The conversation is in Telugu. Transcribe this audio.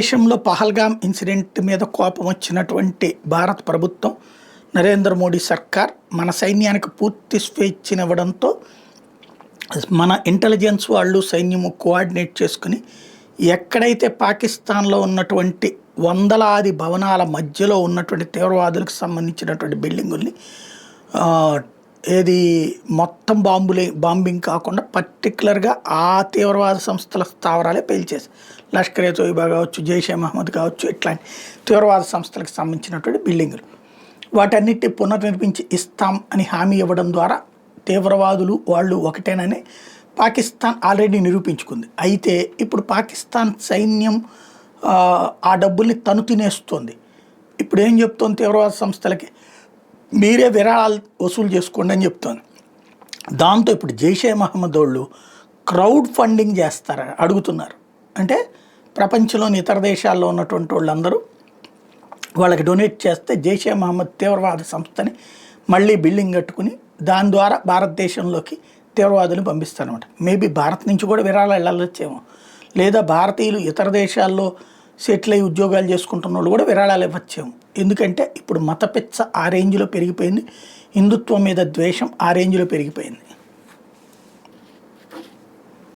దేశంలో పహల్గామ్ ఇన్సిడెంట్ మీద కోపం వచ్చినటువంటి భారత ప్రభుత్వం, నరేంద్ర మోడీ సర్కార్ మన సైన్యానికి పూర్తి స్వేచ్ఛనివ్వడంతో మన ఇంటెలిజెన్స్ వాళ్ళు సైన్యము కోఆర్డినేట్ చేసుకుని ఎక్కడైతే పాకిస్తాన్లో ఉన్నటువంటి వందలాది భవనాల మధ్యలో ఉన్నటువంటి తీవ్రవాదులకు సంబంధించినటువంటి బిల్డింగుల్ని ఏది మొత్తం బాంబింగ్ కాకుండా పర్టికులర్గా ఆ తీవ్రవాద సంస్థల స్థావరాలే పేల్చేసి లష్కర్ ఏ తోయిబా కావచ్చు, జైషే మహమ్మద్ కావచ్చు, ఇట్లాంటి తీవ్రవాద సంస్థలకు సంబంధించినటువంటి బిల్డింగులు వాటన్నిటిని పునర్నిర్మించి ఇస్తాం అని హామీ ఇవ్వడం ద్వారా తీవ్రవాదులు వాళ్ళు ఒకటేనని పాకిస్తాన్ ఆల్రెడీ నిరూపించుకుంది. అయితే ఇప్పుడు పాకిస్తాన్ సైన్యం ఆ డబ్బుల్ని తను తినేస్తుంది. ఇప్పుడు ఏం చెప్తోంది తీవ్రవాద సంస్థలకి, మీరే విరాళాలు వసూలు చేసుకోండి అని చెప్తోంది. దాంతో ఇప్పుడు జైషే మహమ్మద్ వాళ్ళు క్రౌడ్ ఫండింగ్ చేస్తారని అడుగుతున్నారు. అంటే ప్రపంచంలోని ఇతర దేశాల్లో ఉన్నటువంటి వాళ్ళందరూ వాళ్ళకి డొనేట్ చేస్తే జైషే మహమ్మద్ తీవ్రవాద సంస్థని మళ్ళీ బిల్డింగ్ కట్టుకుని దాని ద్వారా భారతదేశంలోకి తీవ్రవాదులు పంపిస్తారనమాట. మేబీ భారత్ నుంచి కూడా విరాళాలు వెళ్ళొచ్చేమో, లేదా భారతీయులు ఇతర దేశాల్లో సెటిల్ అయ్యి ఉద్యోగాలు చేసుకుంటున్న వాళ్ళు కూడా విరాళాలు ఇవ్వచ్చేమో. ఎందుకంటే ఇప్పుడు మత పిచ్చ ఆ రేంజ్లో పెరిగిపోయింది, హిందుత్వం మీద ద్వేషం ఆ రేంజ్లో పెరిగిపోయింది.